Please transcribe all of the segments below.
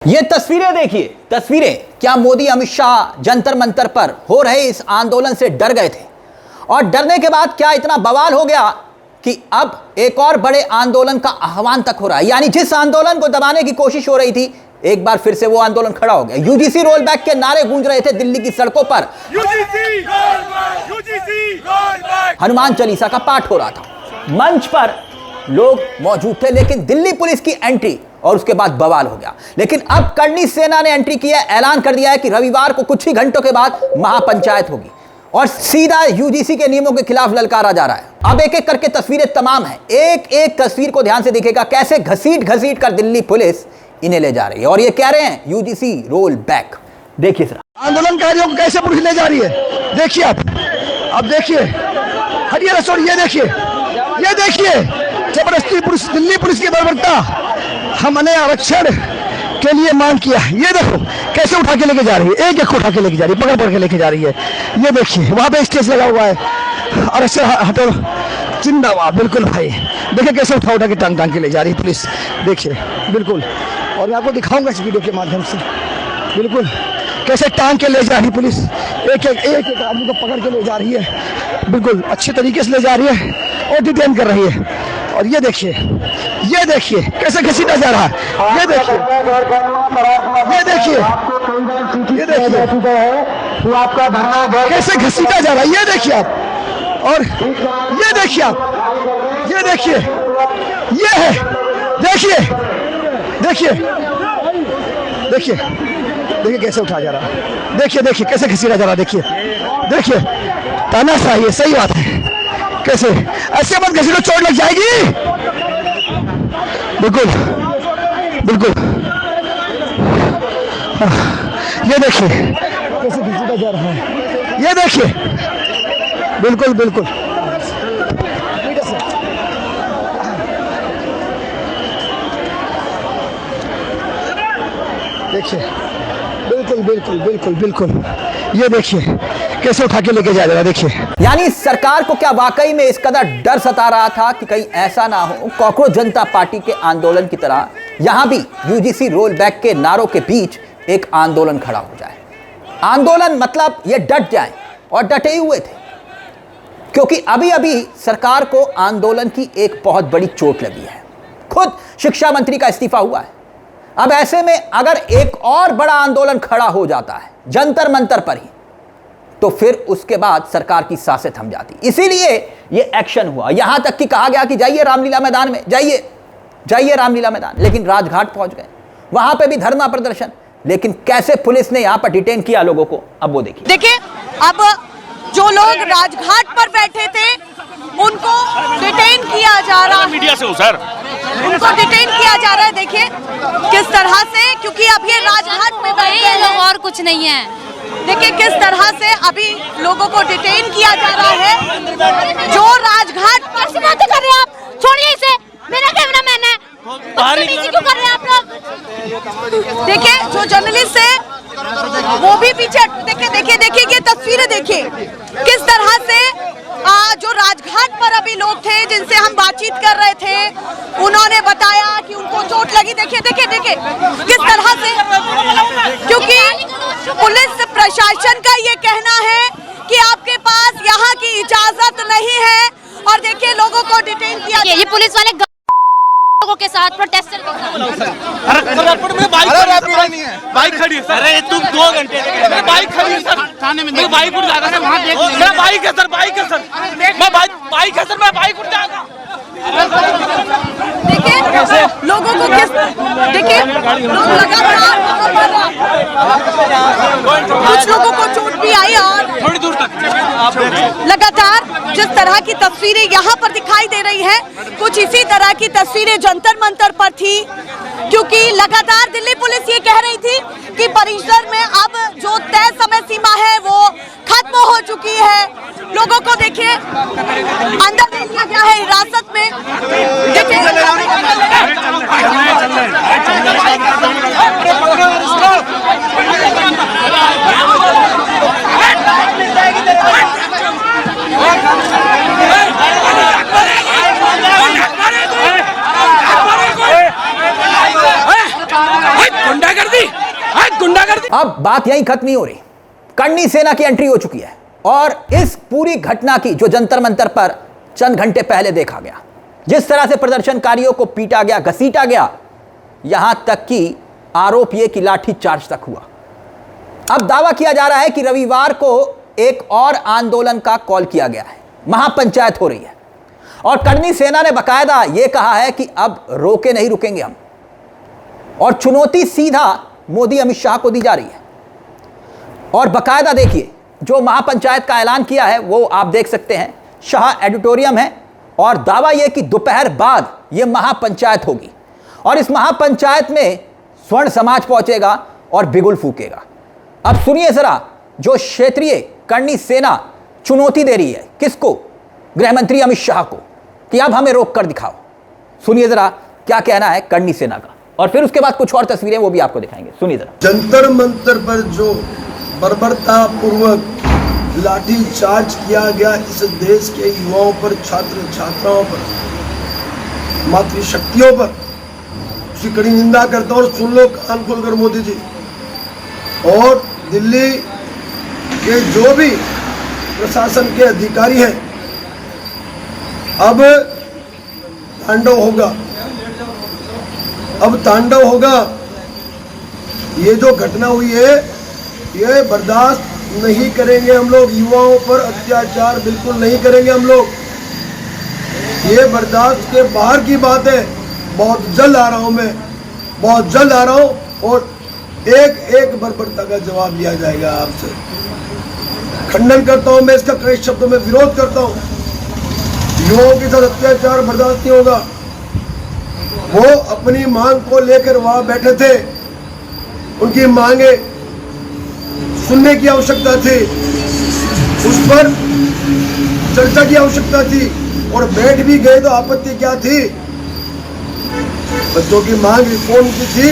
ये तस्वीरें देखिए, तस्वीरें। क्या मोदी अमित शाह जंतर मंतर पर हो रहे इस आंदोलन से डर गए थे? और डरने के बाद क्या इतना बवाल हो गया कि अब एक और बड़े आंदोलन का आह्वान तक हो रहा है। यानी जिस आंदोलन को दबाने की कोशिश हो रही थी, एक बार फिर से वो आंदोलन खड़ा हो गया। यूजीसी रोल बैक के नारे गूंज रहे थे दिल्ली की सड़कों पर। UGC roll back, Hanuman Chalisa का पाठ हो रहा था। मंच पर लोग मौजूद थे, लेकिन दिल्ली पुलिस की एंट्री और उसके बाद बवाल हो गया। लेकिन अब करनी सेना ने एंट्री किया, ऐलान कर दिया है कि रविवार को कुछ ही घंटों के बाद महापंचायत होगी और सीधा यूजीसी के नियमों के खिलाफ ललकारा जा रहा है। अब एक एक करके तस्वीरें तमाम हैं, एक एक तस्वीर को ध्यान से देखिएगा, कैसे घसीट घसीट कर दिल्ली पुलिस इन्हें ले जा रही है और ये कह रहे हैं यूजीसी रोल बैक। देखिए सर, आंदोलनकारियों को कैसे पुलिस ले जा रही है, देखिए आप। अब देखिए, हटिए रसोड़, ये देखिए जबरदस्ती पुलिस, दिल्ली पुलिस की बर्बरता। हमने आरक्षण के लिए मांग किया, ये देखो कैसे उठा के लेके जा रही है, एक एक उठा के लेके जा रही है, पकड़ के लेके जा रही है। ये देखिए वहां पे स्टेज लगा हुआ है, आरक्षण हटो जिंदाबाद, बिल्कुल भाई। देखिए कैसे उठा के टांग के ले जा रही है पुलिस, देखिए बिल्कुल। और मैं आपको दिखाऊंगा इस वीडियो के माध्यम से, बिल्कुल कैसे टांग के ले जा रही पुलिस, एक एक आदमी को पकड़ के ले जा रही है, बिल्कुल अच्छे तरीके से ले जा रही है और डिटेन कर रही है। और ये देखिए कैसे घसीटा जा रहा है, ये देखिए कैसे घसीटा जा रहा है, ये देखिए आप। और ये देखिए ये है, देखिए कैसे उठा जा रहा है, देखिए कैसे घसीटा जा रहा है, देखिए तानाशाही है, सही बात है। कैसे ऐसे मत घसीटो, चोट लग जाएगी, बिल्कुल। ये देखिए कैसे घसीटा जा रहा है, ये देखिए, बिल्कुल। देखिए बिल्कुल, ये देखिए कैसे उठा के लेके जा रहा है, देखिए। यानी सरकार को क्या वाकई में इस कदर डर सता रहा था कि कहीं ऐसा ना हो कॉकरोच जनता पार्टी के आंदोलन की तरह यहां भी यूजीसी रोल बैक के नारों के बीच एक आंदोलन खड़ा हो जाए। आंदोलन मतलब ये डट जाए, और डटे हुए थे, क्योंकि अभी सरकार को आंदोलन की एक बहुत बड़ी चोट लगी है। खुद शिक्षा मंत्री का इस्तीफा हुआ है। अब ऐसे में अगर एक और बड़ा आंदोलन खड़ा हो जाता है जंतर मंतर पर ही, तो फिर उसके बाद सरकार की सांसें थम जाती। इसीलिए यह एक्शन हुआ। यहां तक कि कहा गया कि जाइए रामलीला मैदान में, जाइए रामलीला मैदान। लेकिन राजघाट पहुंच गए, वहां पे भी धरना प्रदर्शन। लेकिन कैसे पुलिस ने यहां पर डिटेन किया लोगों को, अब वो देखिए। अब जो लोग राजघाट पर बैठे थे उनको डिटेन किया जा रहा है, मीडिया से हो सर, उनको डिटेन किया जा रहा है। देखिए किस तरह से, क्योंकि अब ये राजघाट में बैठे हैं लोग और कुछ नहीं है। देखिए किस तरह से अभी लोगों को डिटेन किया जा रहा है। जो राजघाट पर से बातें कर रहे हैं आप, छोड़िए इसे, मेरा कैमरा मैन है, क्यों कर रहे हैं आप लोग? देखिए जो जर्नलिस्ट है वो भी पीछे, देखिए ये तस्वीरें देखिए किस तरह से जो राजघाट पर अभी लोग थे जिनसे हम बातचीत कर रहे थे, उन्होंने बताया कि उनको चोट लगी। देखिए किस तरह से, क्योंकि पुलिस प्रशासन का ये कहना है कि आपके पास यहाँ की इजाजत नहीं है। और देखिए लोगों को डिटेन किया, ये पुलिस वाले लोगों के साथ, प्रोटेस्टर के साथ। बाइक खड़ी है सर, अरे तुम 2 घंटे बाइक खड़ी है सर, थाने में बाइक उठ जाएगा सर, वहाँ देख मेरा बाइक है सर, मैं बाइक है सर, मैं बाइक उठ जाएगा। देखिए लोगों को देखिए लोग लगातार, कुछ लोगों को चोट भी आई और थोड़ी दूर तक लगातार जिस तरह की तस्वीरें यहाँ पर दिखाई दे रही है, कुछ इसी तरह की तस्वीरें जंतर मंतर पर थी। क्योंकि लगातार दिल्ली पुलिस ये कह रही थी कि परिसर में अब जो तय समय सीमा है वो खत्म हो चुकी है। लोगों को देखिए अंदर ले लिया गया है हिरासत में। गुंडागर्दी कर दी। अब बात यहीं खत्म नहीं हो रही, कर्णी सेना की एंट्री हो चुकी है और इस पूरी घटना की जो जंतर मंतर पर चंद घंटे पहले देखा गया, जिस तरह से प्रदर्शनकारियों को पीटा गया, घसीटा गया, यहां तक कि आरोप यह कि लाठी चार्ज तक हुआ। अब दावा किया जा रहा है कि रविवार को एक और आंदोलन का कॉल किया गया है, महापंचायत हो रही है और कर्णी सेना ने बकायदा यह कहा है कि अब रोके नहीं रुकेंगे हम, और चुनौती सीधा मोदी अमित शाह को दी जा रही है। और बकायदा देखिए जो महापंचायत का ऐलान किया है वो आप देख सकते हैं, शाह एडिटोरियम है और दावा यह कि दोपहर बाद यह महापंचायत होगी और इस महापंचायत में स्वर्ण समाज पहुंचेगा और बिगुल फूकेगा। अब सुनिए जरा, जो क्षेत्रीय कर्णी सेना चुनौती दे रही है किसको? गृह मंत्री अमित शाह को, कि अब हमें रोक कर दिखाओ। सुनिए जरा क्या कहना है कर्णी सेना का, और फिर उसके बाद कुछ और तस्वीरें वो भी आपको दिखाएंगे। सुनिए जरा। जंतर मंतर पर जो बर्बरता पूर्वक लाठी चार्ज किया गया इस देश के युवाओं पर, छात्र छात्राओं पर, मातृशक्तियों पर, उसकी कड़ी निंदा करता हूँ। और सुन लो कान खोलकर मोदी जी, और दिल्ली के जो भी प्रशासन के अधिकारी हैं, अब तांडव होगा, अब तांडव होगा। ये जो घटना हुई है ये बर्दाश्त नहीं करेंगे हम लोग। युवाओं पर अत्याचार बिल्कुल नहीं करेंगे हम लोग, ये बर्दाश्त के बाहर की बात है। बहुत जल्द आ रहा हूँ मैं, बहुत जल्द आ रहा हूँ और एक एक बर्बरता का जवाब लिया जाएगा आपसे। खंडन करता हूँ मैं इसका, कई शब्दों में विरोध करता हूँ। युवाओं के साथ अत्याचार बर्दाश्त नहीं होगा। वो अपनी मांग को लेकर वहां बैठे थे, उनकी मांगे सुनने की आवश्यकता थी, उस पर चर्चा की आवश्यकता थी, और बैठ भी गए तो आपत्ति क्या थी? बच्चों की मांग रिफॉर्म की थी,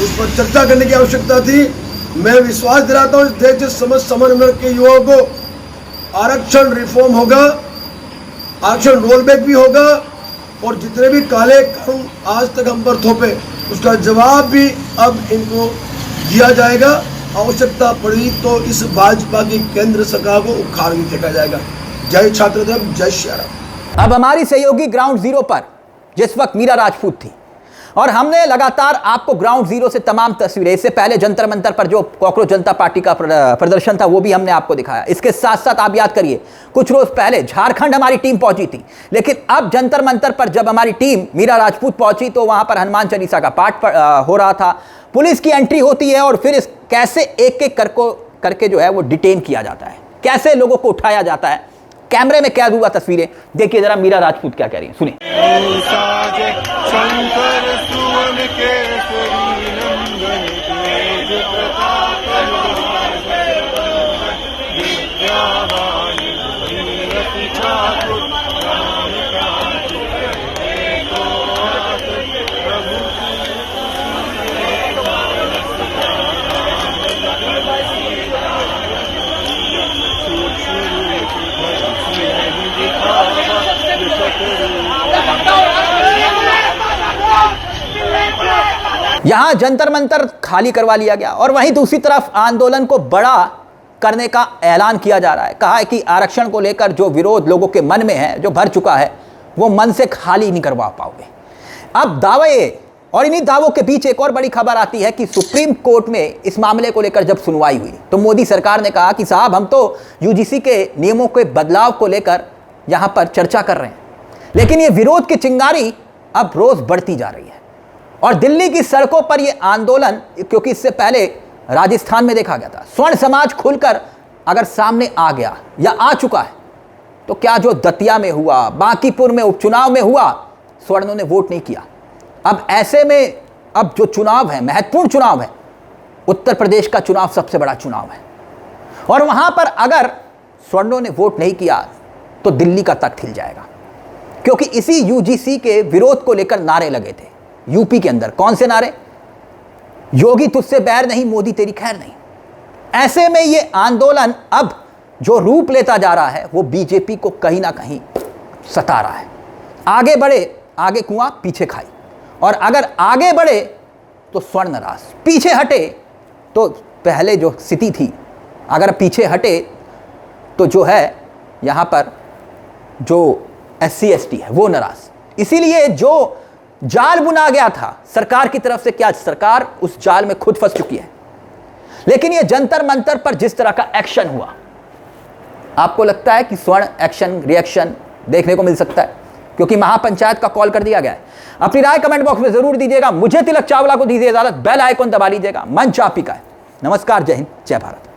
उस पर चर्चा करने की आवश्यकता थी। मैं विश्वास दिलाता हूँ देश समझ समर के युवाओं को, आरक्षण रिफॉर्म होगा, आरक्षण रोलबैक भी होगा, और जितने भी काले कानून आज तक हम पर थोपे उसका जवाब भी अब इनको दिया जाएगा। आवश्यकता पड़ी तो इस भाजपा की केंद्र सरकार को उखाड़ भी फेंका जाएगा। जय छात्रदेव, जय श्री राम। अब हमारी सहयोगी ग्राउंड जीरो पर जिस वक्त मीरा राजपूत थी, और हमने लगातार आपको ग्राउंड जीरो से तमाम तस्वीरें, इससे पहले जंतर मंतर पर जो कॉकरोच जनता पार्टी का प्रदर्शन था वो भी हमने आपको दिखाया। इसके साथ साथ आप याद करिए कुछ रोज पहले झारखंड हमारी टीम पहुंची थी, लेकिन अब जंतर मंतर पर जब हमारी टीम मीरा राजपूत पहुंची तो वहां पर हनुमान चालीसा का पाठ हो रहा था, पुलिस की एंट्री होती है और फिर कैसे एक एक करके जो है वो डिटेन किया जाता है, कैसे लोगों को उठाया जाता है। कैमरे में कैद हुआ तस्वीरें देखिए जरा, मीरा राजपूत क्या कह रही है, सुनिए। यहां जंतर मंतर खाली करवा लिया गया और वहीं दूसरी तरफ आंदोलन को बड़ा करने का ऐलान किया जा रहा है। कहा है कि आरक्षण को लेकर जो विरोध लोगों के मन में है, जो भर चुका है, वो मन से खाली नहीं करवा पाओगे। अब दावे, और इन्हीं दावों के बीच एक और बड़ी खबर आती है कि सुप्रीम कोर्ट में इस मामले को लेकर जब सुनवाई हुई तो मोदी सरकार ने कहा कि साहब हम तो यूजीसी के नियमों के बदलाव को लेकर यहां पर चर्चा कर रहे हैं, लेकिन ये विरोध की चिंगारी अब रोज बढ़ती जा रही है। और दिल्ली की सड़कों पर यह आंदोलन, क्योंकि इससे पहले राजस्थान में देखा गया था, स्वर्ण समाज खुलकर अगर सामने आ गया या आ चुका है, तो क्या जो दतिया में हुआ, बांकीपुर में उपचुनाव में हुआ, स्वर्णों ने वोट नहीं किया। अब ऐसे में अब जो चुनाव है, महत्वपूर्ण चुनाव है, उत्तर प्रदेश का चुनाव सबसे बड़ा चुनाव है, और वहां पर अगर स्वर्णों ने वोट नहीं किया तो दिल्ली का तख्त हिल जाएगा। क्योंकि इसी यूजीसी के विरोध को लेकर नारे लगे थे यूपी के अंदर। कौन से नारे? योगी तुझसे बैर नहीं, मोदी तेरी खैर नहीं। ऐसे में ये आंदोलन अब जो रूप लेता जा रहा है वो बीजेपी को कहीं ना कहीं सता रहा है। आगे बढ़े, आगे कुआं पीछे खाई, और अगर आगे बढ़े तो स्वर्ण नाश, पीछे हटे तो पहले जो स्थिति थी, अगर पीछे हटे तो जो है यहाँ पर जो SC ST है वो नाराज। इसीलिए जो जाल बुना गया था सरकार की तरफ से, क्या सरकार उस जाल में खुद फंस चुकी है। लेकिन ये जंतर मंतर पर जिस तरह का एक्शन हुआ, आपको लगता है कि स्वर्ण एक्शन रिएक्शन देखने को मिल सकता है? क्योंकि महापंचायत का कॉल कर दिया गया है। अपनी राय कमेंट बॉक्स में जरूर दीजिएगा। मुझे तिलक चावला को दीजिए इजाजत। बेल आइकन दबा लीजिएगा। मंच आप ही का है। नमस्कार, जय हिंद, जय भारत।